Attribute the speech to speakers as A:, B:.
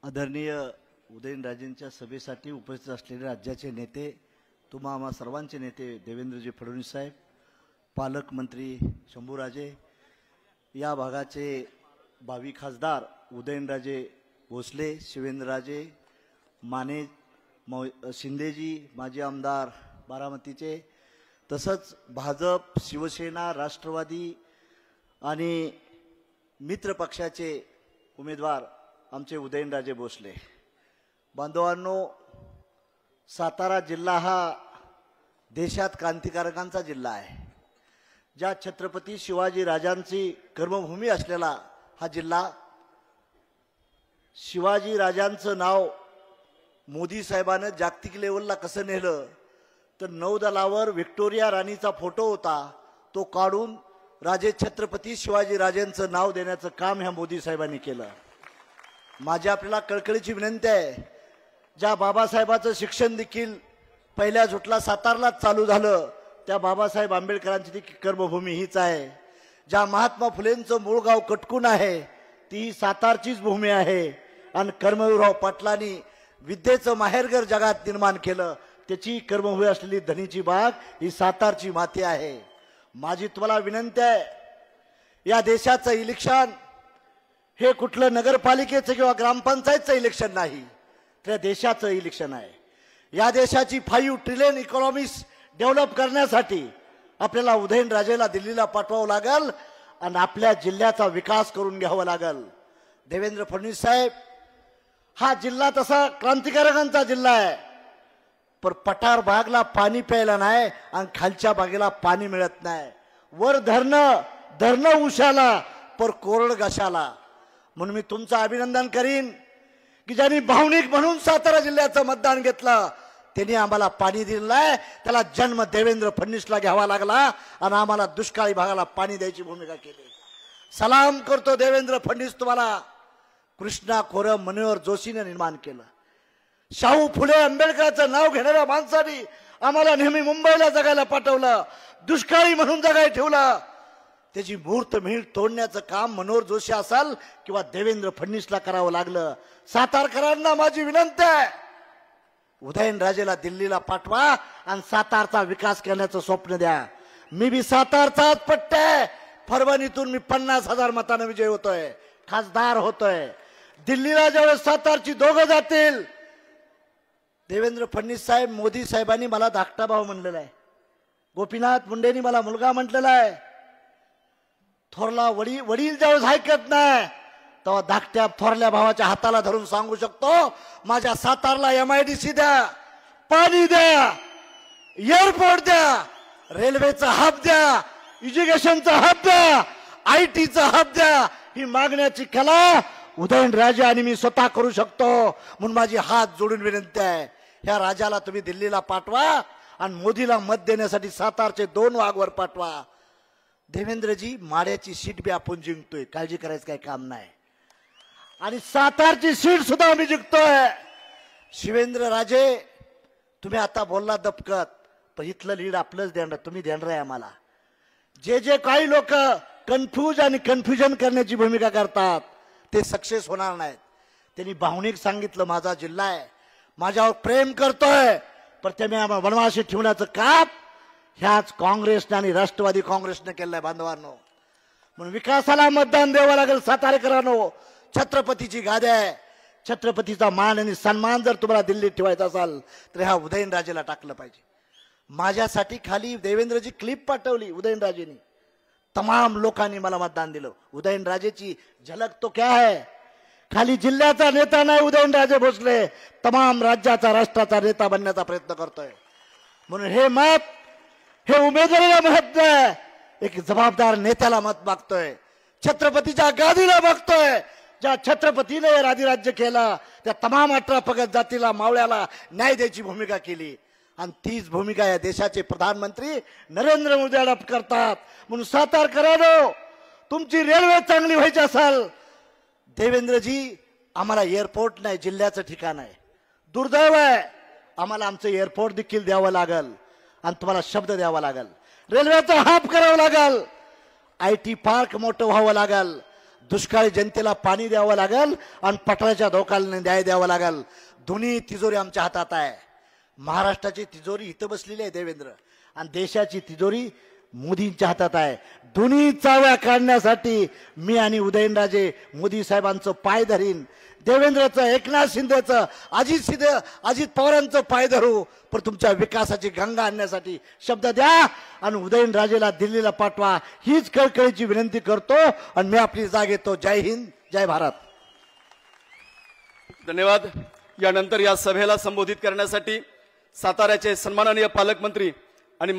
A: आदरणीय उदयनराजेंच्या सभेसाठी उपस्थित असलेले राज्याचे नेते, तुम्हा आम्हा सर्वांचे नेते देवेंद्रजी फडणवीस साहेब, पालकमंत्री शंभूराजे, या भागाचे भावी खासदार उदयनराजे भोसले, शिवेंद्रराजे माने, शिंदेजी माजी आमदार बारामतीचे, तसंच भाजप, शिवसेना, राष्ट्रवादी आणि मित्र पक्षाचे उमेदवार आमचे उदयनराजे भोसले. बांधवांनो, सातारा जिल्हा हा देशात क्रांतिकारकांचा जिल्हा आहे. ज्या छत्रपती शिवाजी राजांची कर्मभूमी असलेला हा जिल्हा, शिवाजी राजांचं नाव मोदी साहेबांनी जागतिक लेवलला कसं नेलं तर नौदलावर व्हिक्टोरिया राणीचा फोटो होता, तो काढून राजे छत्रपती शिवाजी राजांचं नाव देण्याचं काम ह्या मोदी साहेबांनी केलं. माझी आपल्याला कळकळीची विनंती आहे, ज्या बाबासाहेबाचं शिक्षण देखील पहिल्या झुटला सातारलाच चालू झालं, त्या बाबासाहेब आंबेडकरांची ती कर्मभूमी हीच आहे. ज्या महात्मा फुलेंचं मूळ गाव कटकून आहे, ती सातारचीच भूमी आहे. आणि कर्मवीरराव पाटलांनी विद्येचं माहेरघर जगात निर्माण केलं, त्याची कर्मभूमी असलेली धनीची बाग ही सातारची माती आहे. माझी तुम्हाला विनंती आहे, या देशाचं इलेक्शन हे कुठलं नगरपालिकेचं किंवा ग्रामपंचायतचं इलेक्शन नाही, तर देशाचं इलेक्शन आहे. या देशाची 5 ट्रिलियन इकॉनॉमीज डेव्हलप करण्यासाठी आपल्याला उदयनराजेला दिल्लीला पाठवावं लागेल आणि आपल्या जिल्ह्याचा विकास करून घ्यावा लागेल. देवेंद्र फडणवीस साहेब, हा जिल्हा तसा क्रांतिकारकांचा जिल्हा आहे, पण पठार भागला पाणी प्यायला नाही आणि खालच्या भागेला पाणी मिळत नाही. वर धरणं उशाला पर कोरड घशाला. म्हणून मी तुमचं अभिनंदन करीन की ज्यांनी भावनिक म्हणून सातारा जिल्ह्याचं मतदान घेतलं, त्यांनी आम्हाला पाणी दिलेलं आहे. त्याला जन्म देवेंद्र फडणवीसला घ्यावा लागला आणि आम्हाला दुष्काळी भागाला पाणी द्यायची भूमिका केली. सलाम करतो देवेंद्र फडणवीस तुम्हाला. कृष्णा खोरम मनोहर जोशीने निर्माण केलं. शाहू फुले आंबेडकरांचं नाव घेणाऱ्या माणसाने आम्हाला नेहमी मुंबईला जगायला पाठवलं, दुष्काळी म्हणून जगायला ठेवलं. त्याची मूर्त मिळ तोडण्याचं काम मनोहर जोशी असाल किंवा देवेंद्र फडणवीसला करावं लागलं. सातारकरांना माझी विनंती आहे, उदयनराजेला दिल्लीला पाठवा आणि सातारचा विकास करण्याचं स्वप्न द्या. मी बी सातारचाच पट्टे, परभणीतून मी 50,000 मतांना विजय होतोय, खासदार होतोय. दिल्लीला ज्यावेळेस सातारची दोघं जातील, देवेंद्र फडणवीस साहेब, मोदी साहेबांनी मला धाकटा भाऊ म्हणलेला आहे, गोपीनाथ मुंडेंनी मला मुलगा म्हटलेला आहे. थोरला वडील ज्यावेळेस ऐकत नाही, तेव्हा धाकट्या थोरल्या भावाच्या हाताला धरून सांगू शकतो, माझ्या सातारला MIDC द्या, पाणी द्या, एअरपोर्ट द्या, रेल्वेचा हब द्या, एज्युकेशनचा हब द्या, IT चा हब द्या. ही मागण्याची कला उदयनराजे आणि मी स्वतः करू शकतो. म्हणून माझी हात जोडून विनंती आहे, ह्या राजाला तुम्ही दिल्लीला पाठवा आणि मोदीला मत देण्यासाठी सातारचे 2 वाघवर पाठवा. देवेंद्रजी, माड्याची सीट बी आपण जिंकतोय, काळजी करायचं काही काम नाही. आणि सातारची सीट सुद्धा आम्ही जिंकतोय. शिवेंद्र राजे, तुम्ही आता बोलला दपकत, पण इथलं लीड आपलंच देणार, तुम्ही देणार आहे आम्हाला. जे काही लोक कन्फ्यूज आणि कन्फ्युजन करण्याची भूमिका करतात, ते सक्सेस होणार नाहीत. त्यांनी भावनिक सांगितलं, माझा जिल्हा आहे, माझ्यावर प्रेम करतोय, पण ते मी वनवासी ठेवण्याचं काम ह्याच काँग्रेसने आणि राष्ट्रवादी काँग्रेसने केलंय. बांधवांनो, म्हणून विकासाला मतदान द्यावं लागेल. सातारेकरांनो, छत्रपतीची गादी आहे, छत्रपतीचा मान आणि सन्मान जर तुम्हाला दिल्लीत ठेवायचा असाल तर ह्या उदयनराजेला टाकलं पाहिजे. माझ्यासाठी खाली देवेंद्रजी क्लिप पाठवली, उदयनराजेंनी, तमाम लोकांनी मला मतदान दिलं. उदयनराजेची झलक तो क्या है, खाली जिल्ह्याचा नेता नाही उदयनराजे भोसले, तमाम राज्याचा राष्ट्राचा नेता बनण्याचा प्रयत्न करतोय. म्हणून हे मत, हे उमेदवारीला महत्व आहे. एक जबाबदार नेत्याला मत मागतोय, छत्रपतीच्या गादीला मागतोय. ज्या छत्रपतीने अधिराज्य केलं, त्या तमाम 18 पगड जातीला, मावळ्याला न्याय द्यायची भूमिका केली. आणि तीच भूमिका या देशाचे प्रधानमंत्री नरेंद्र मोदी अडॉप्ट करतात. म्हणून सातारकरांनो, तुमची रेल्वे चांगली व्हायची असेल, देवेंद्रजी, आम्हाला एअरपोर्ट नाही, जिल्ह्याचं ठिकाण आहे, दुर्दैव आहे. आम्हाला आमचं एअरपोर्ट देखील द्यावं लागेल आणि तुम्हाला शब्द द्यावा लागेल. रेल्वेचा हब करावं लागेल, IT पार्क मोठं व्हावं लागेल. दुष्काळी जनतेला पाणी द्यावं लागेल आणि पटराच्या धोकाला न्याय द्यावा लागेल. दोन्ही तिजोरी आमच्या हातात आहे. महाराष्ट्राची तिजोरी इथं बसलेली आहे देवेंद्र, आणि देशाची तिजोरी मोदींच्या हातात आहे. दोन्ही चाव्या काढण्यासाठी मी आणि उदयनराजे मोदी साहेबांचं पाय धरीन. देवेंद्रचं, एकनाथ शिंदेचं, अजित पवारांचं पाय धरू, पण तुमच्या विकासाची गंगा आणण्यासाठी शब्द द्या आणि उदयनराजेला दिल्लीला पाठवा, हीच कळकळीची विनंती करतो आणि मी आपली जाग घेतो. जय हिंद, जय भारत.
B: धन्यवाद. यानंतर या सभेला संबोधित करण्यासाठी साताऱ्याचे सन्माननीय पालकमंत्री आणि